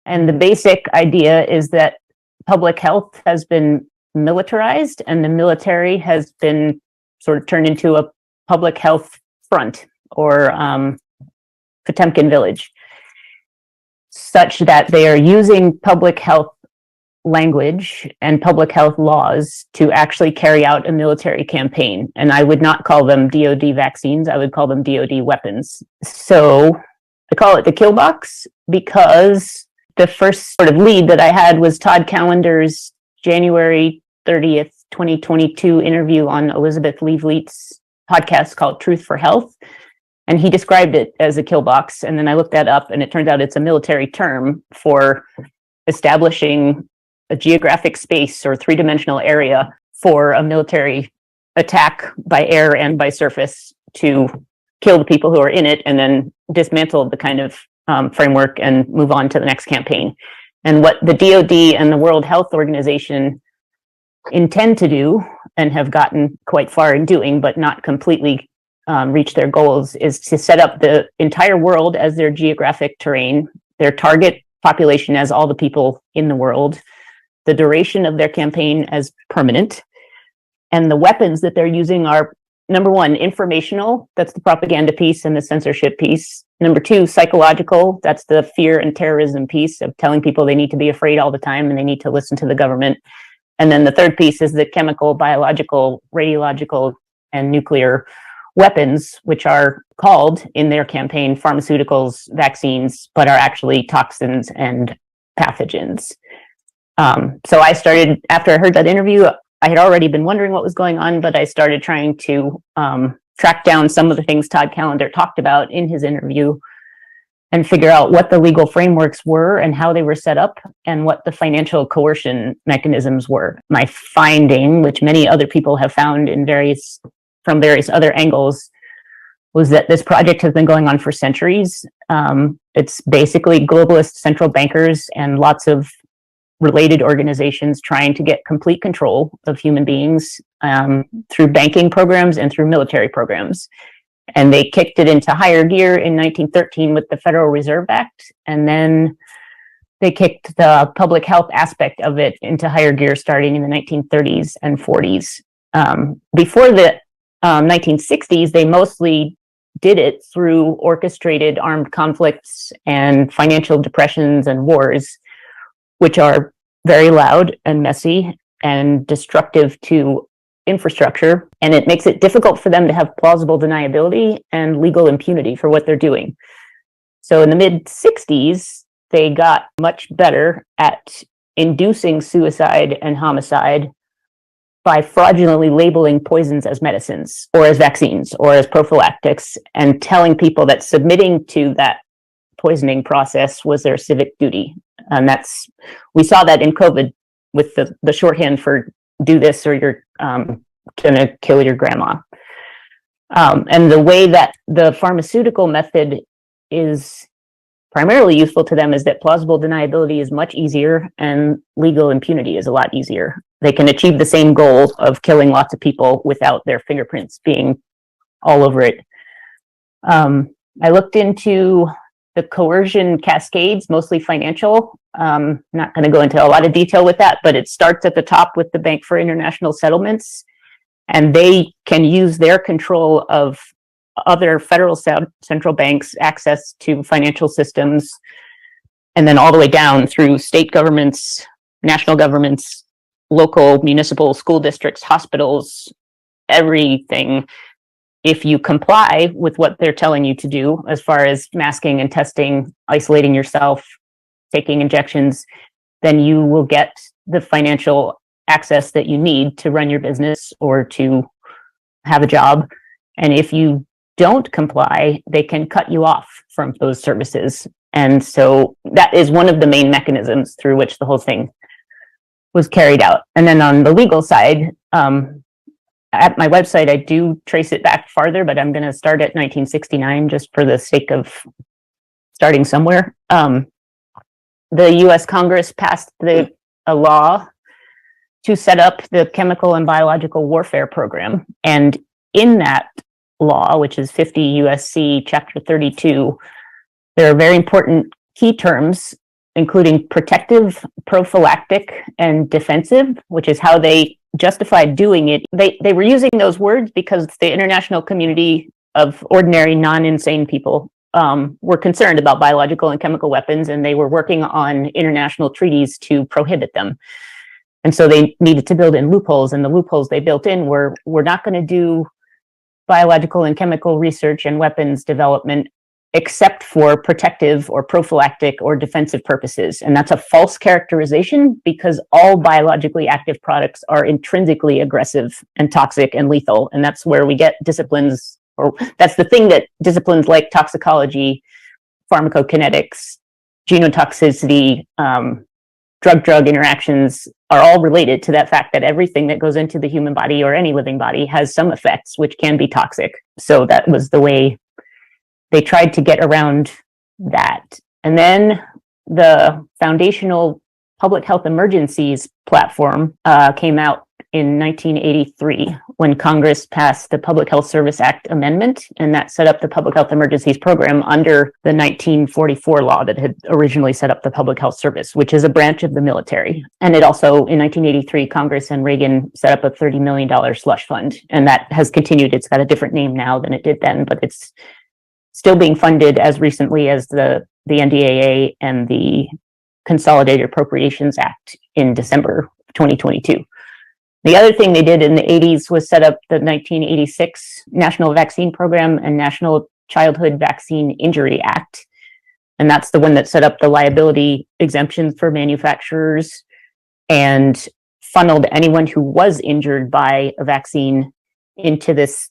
And the basic idea is that public health has been militarized and the military has been sort of turned into a public health front or Potemkin village, such that they are using public health language and public health laws to actually carry out a military campaign. And I would not call them DoD vaccines, I would call them DoD weapons. So I call it the kill box because the first sort of lead that I had was Todd Callender's January 30th, 2022 interview on Elizabeth Lieveleit's podcast called Truth for Health. And he described it as a kill box. And then I looked that up and it turns out it's a military term for establishing a geographic space or three-dimensional area for a military attack by air and by surface to kill the people who are in it and then dismantle the kind of framework and move on to the next campaign. And what the DoD and the World Health Organization intend to do and have gotten quite far in doing, but not completely reach their goals, is to set up the entire world as their geographic terrain, their target population as all the people in the world, the duration of their campaign as permanent, and the weapons that they're using are, number one, informational, that's the propaganda piece and the censorship piece. Number two, psychological, that's the fear and terrorism piece of telling people they need to be afraid all the time and they need to listen to the government. And then the third piece is the chemical, biological, radiological, and nuclear weapons, which are called in their campaign pharmaceuticals, vaccines, but are actually toxins and pathogens. So I started, after I heard that interview, I had already been wondering what was going on, but I started trying to track down some of the things Todd Callender talked about in his interview and figure out what the legal frameworks were and how they were set up and what the financial coercion mechanisms were. My finding, which many other people have found from various other angles, was that this project has been going on for centuries. It's basically globalist central bankers and lots of related organizations trying to get complete control of human beings through banking programs and through military programs. And they kicked it into higher gear in 1913 with the Federal Reserve Act. And then they kicked the public health aspect of it into higher gear starting in the 1930s and 40s. Before the 1960s, they mostly did it through orchestrated armed conflicts and financial depressions and wars, which are very loud and messy and destructive to infrastructure. And it makes it difficult for them to have plausible deniability and legal impunity for what they're doing. So in the mid-60s, they got much better at inducing suicide and homicide by fraudulently labeling poisons as medicines or as vaccines or as prophylactics and telling people that submitting to that poisoning process was their civic duty. And we saw that in COVID with the shorthand for do this or you're gonna kill your grandma. And the way that the pharmaceutical method is primarily useful to them is that plausible deniability is much easier and legal impunity is a lot easier. They can achieve the same goal of killing lots of people without their fingerprints being all over it. I looked into the coercion cascades, mostly financial. Not going to go into a lot of detail with that, but it starts at the top with the Bank for International Settlements, and they can use their control of other federal central banks' access to financial systems, and then all the way down through state governments, national governments, local, municipal, school districts, hospitals, everything. If you comply with what they're telling you to do, as far as masking and testing, isolating yourself, taking injections, then you will get the financial access that you need to run your business or to have a job. And if you don't comply, they can cut you off from those services. And so that is one of the main mechanisms through which the whole thing was carried out. And then on the legal side, at my website, I do trace it back farther, but I'm going to start at 1969 just for the sake of starting somewhere. The US Congress passed a law to set up the chemical and biological warfare program. And in that law, which is 50 USC chapter 32, there are very important key terms including protective, prophylactic, and defensive, which is how they justified doing it. They were using those words because the international community of ordinary, non-insane people were concerned about biological and chemical weapons, and they were working on international treaties to prohibit them. And so they needed to build in loopholes, and the loopholes they built in were, we're not going to do biological and chemical research and weapons development except for protective or prophylactic or defensive purposes. And that's a false characterization, because all biologically active products are intrinsically aggressive and toxic and lethal. And that's where we get disciplines, or that's the thing that disciplines like toxicology, pharmacokinetics, genotoxicity, drug-drug interactions are all related to that fact that everything that goes into the human body or any living body has some effects which can be toxic. So that was the way they tried to get around that. And then the Foundational Public Health Emergencies platform came out in 1983 when Congress passed the Public Health Service Act amendment, and that set up the Public Health Emergencies program under the 1944 law that had originally set up the Public Health Service, which is a branch of the military. And it also, in 1983, Congress and Reagan set up a $30 million slush fund, and that has continued. It's got a different name now than it did then, but it's still being funded as recently as the NDAA and the Consolidated Appropriations Act in December 2022. The other thing they did in the 80s was set up the 1986 National Vaccine Program and National Childhood Vaccine Injury Act. And that's the one that set up the liability exemption for manufacturers and funneled anyone who was injured by a vaccine into this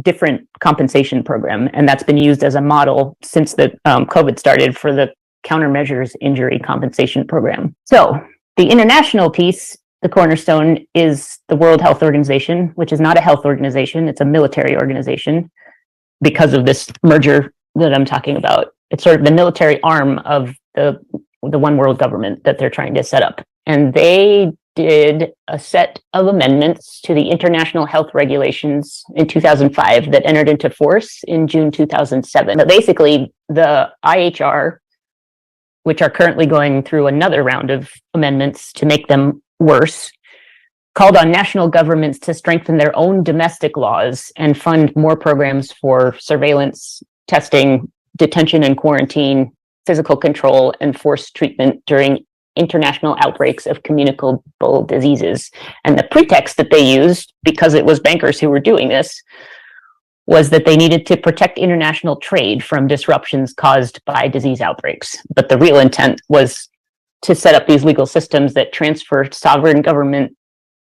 different compensation program. And that's been used as a model since the COVID started for the countermeasures injury compensation program. So the international piece, the cornerstone, is the World Health Organization, which is not a health organization. It's a military organization because of this merger that I'm talking about. It's sort of the military arm of the one world government that they're trying to set up. And they did a set of amendments to the international health regulations in 2005 that entered into force in June 2007. But basically, the IHR, which are currently going through another round of amendments to make them worse, called on national governments to strengthen their own domestic laws and fund more programs for surveillance, testing, detention and quarantine, physical control, and forced treatment during international outbreaks of communicable diseases. And the pretext that they used, because it was bankers who were doing this, was that they needed to protect international trade from disruptions caused by disease outbreaks. But the real intent was to set up these legal systems that transfer sovereign government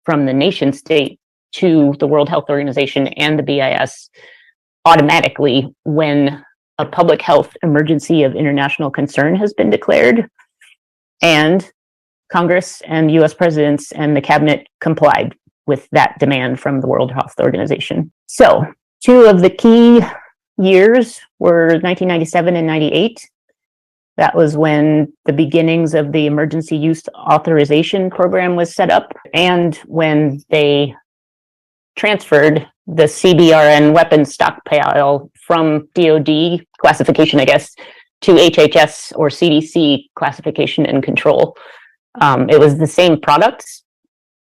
from the nation state to the World Health Organization and the BIS automatically when a public health emergency of international concern has been declared. And Congress and US presidents and the cabinet complied with that demand from the World Health Organization. So two of the key years were 1997 and 98. That was when the beginnings of the emergency use authorization program was set up, and when they transferred the CBRN weapons stockpile from DoD classification, I guess, to HHS or CDC classification and control. It was the same products,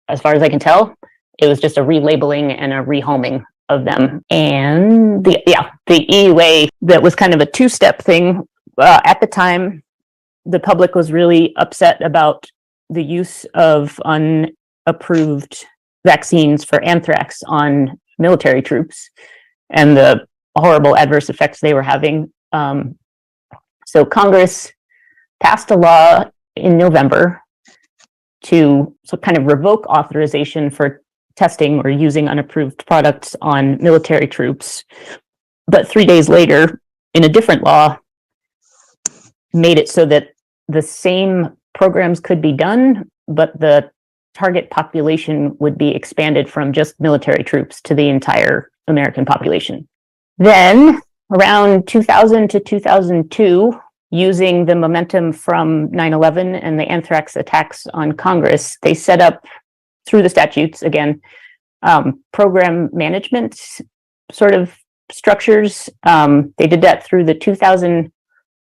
as far as I can tell. It was just a relabeling and a rehoming of them. And the EUA, that was kind of a two-step thing. At the time, the public was really upset about the use of unapproved vaccines for anthrax on military troops and the horrible adverse effects they were having. So Congress passed a law in November to kind of revoke authorization for testing or using unapproved products on military troops. But 3 days later, in a different law, made it so that the same programs could be done, but the target population would be expanded from just military troops to the entire American population. Then, around 2000 to 2002, using the momentum from 9/11 and the anthrax attacks on Congress, they set up, through the statutes, again, program management sort of structures. They did that through the 2000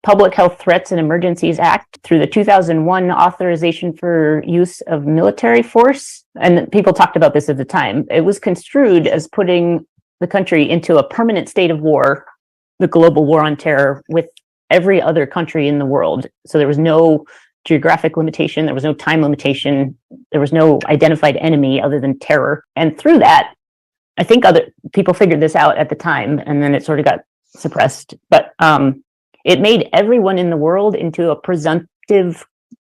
Public Health Threats and Emergencies Act through the 2001 Authorization for Use of Military Force. And people talked about this at the time. It was construed as putting the country into a permanent state of war, the global war on terror, with every other country in the world. So there was no geographic limitation, there was no time limitation, there was no identified enemy other than terror. And through that, I think other people figured this out at the time, and then it sort of got suppressed. But it made everyone in the world into a presumptive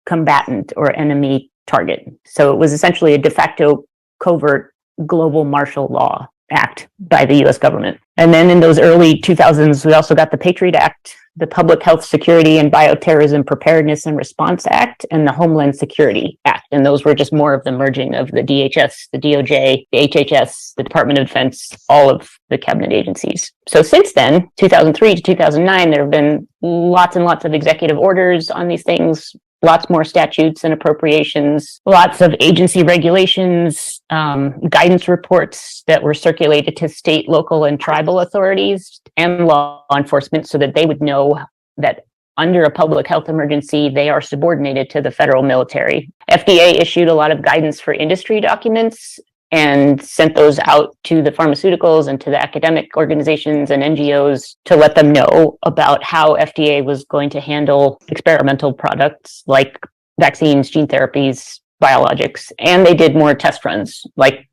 combatant or enemy target. So it was essentially a de facto covert global martial law act by the US government. And then in those early 2000s, we also got the Patriot Act, the Public Health Security and Bioterrorism Preparedness and Response Act, and the Homeland Security Act. And those were just more of the merging of the DHS, the DOJ, the HHS, the Department of Defense, all of the cabinet agencies. So since then, 2003 to 2009, there have been lots and lots of executive orders on these things, lots more statutes and appropriations, lots of agency regulations, guidance reports that were circulated to state, local, and tribal authorities and law enforcement so that they would know that under a public health emergency, they are subordinated to the federal military. FDA issued a lot of guidance for industry documents and sent those out to the pharmaceuticals and to the academic organizations and NGOs to let them know about how FDA was going to handle experimental products like vaccines, gene therapies, biologics. And they did more test runs like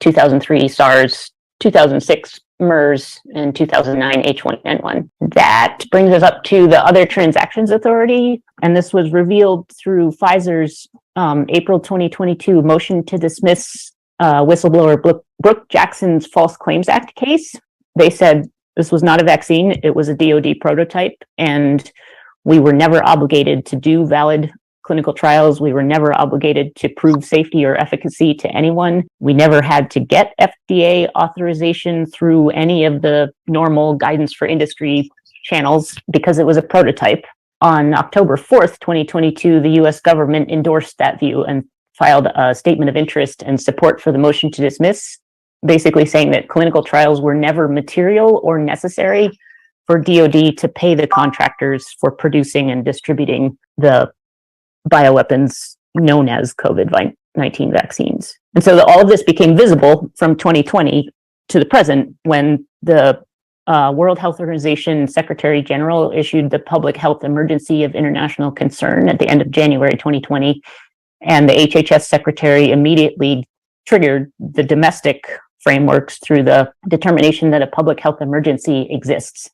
2003 SARS, 2006 MERS, and 2009 H1N1. That brings us up to the Other Transactions Authority. And this was revealed through Pfizer's April 2022 motion to dismiss whistleblower Brooke Jackson's False Claims Act case. They said this was not a vaccine, it was a DoD prototype, and we were never obligated to do valid clinical trials. We were never obligated to prove safety or efficacy to anyone. We never had to get FDA authorization through any of the normal guidance for industry channels because it was a prototype. On October 4th, 2022, the US government endorsed that view and filed a statement of interest and support for the motion to dismiss, basically saying that clinical trials were never material or necessary for DoD to pay the contractors for producing and distributing the bioweapons known as COVID-19 vaccines. And so all of this became visible from 2020 to the present when the World Health Organization Secretary General issued the Public Health Emergency of International Concern at the end of January 2020. And the HHS secretary immediately triggered the domestic frameworks through the determination that a public health emergency exists,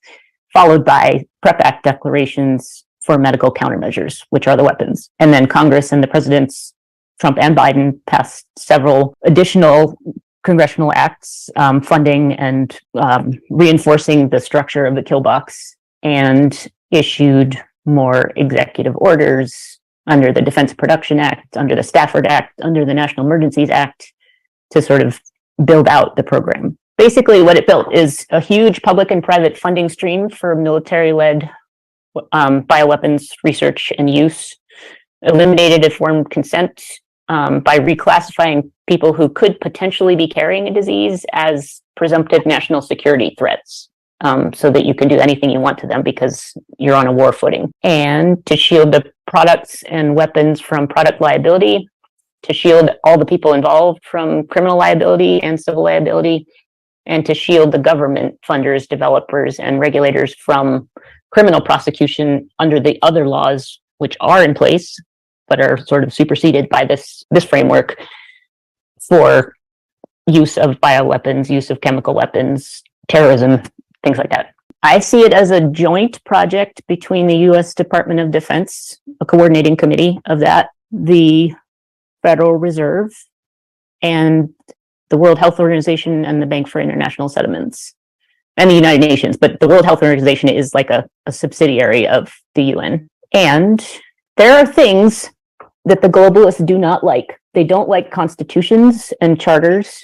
followed by PrEP Act declarations for medical countermeasures, which are the weapons. And then Congress and the presidents, Trump and Biden, passed several additional congressional acts funding and reinforcing the structure of the kill box, and issued more executive orders under the Defense Production Act, under the Stafford Act, under the National Emergencies Act to sort of build out the program. Basically, what it built is a huge public and private funding stream for military-led bioweapons research and use, eliminated informed consent by reclassifying people who could potentially be carrying a disease as presumptive national security threats. So that you can do anything you want to them because you're on a war footing. And to shield the products and weapons from product liability, to shield all the people involved from criminal liability and civil liability, and to shield the government funders, developers, and regulators from criminal prosecution under the other laws which are in place but are sort of superseded by this framework for use of bioweapons, use of chemical weapons, terrorism, things like that. I see it as a joint project between the U.S. Department of Defense, a coordinating committee of that, the Federal Reserve, and the World Health Organization and the Bank for International Settlements, and the United Nations. But the World Health Organization is like a subsidiary of the UN. And there are things that the globalists do not like. They don't like constitutions and charters.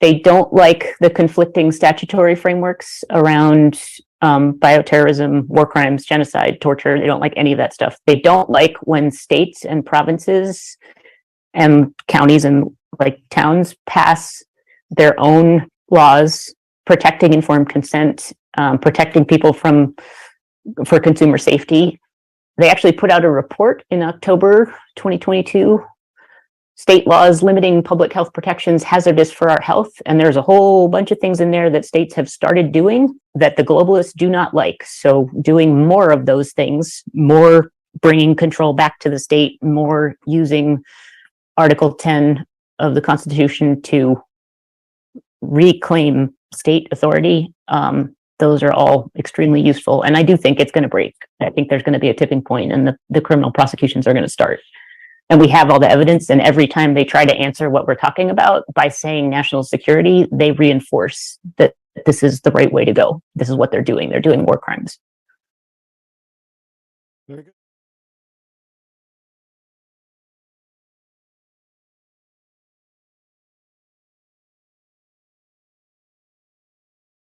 They don't like the conflicting statutory frameworks around bioterrorism, war crimes, genocide, torture. They don't like any of that stuff. They don't like when states and provinces and counties and like towns pass their own laws protecting informed consent, protecting people from for consumer safety. They actually put out a report in October 2022. State laws limiting public health protections hazardous for our health. And there's a whole bunch of things in there that states have started doing that the globalists do not like. So doing more of those things, more bringing control back to the state, more using Article 10 of the Constitution to reclaim state authority. Those are all extremely useful. And I do think it's going to break. I think there's going to be a tipping point and the criminal prosecutions are going to start. And we have all the evidence, and every time they try to answer what we're talking about by saying national security, they reinforce that this is the right way to go. This is what they're doing. They're doing war crimes. Very good.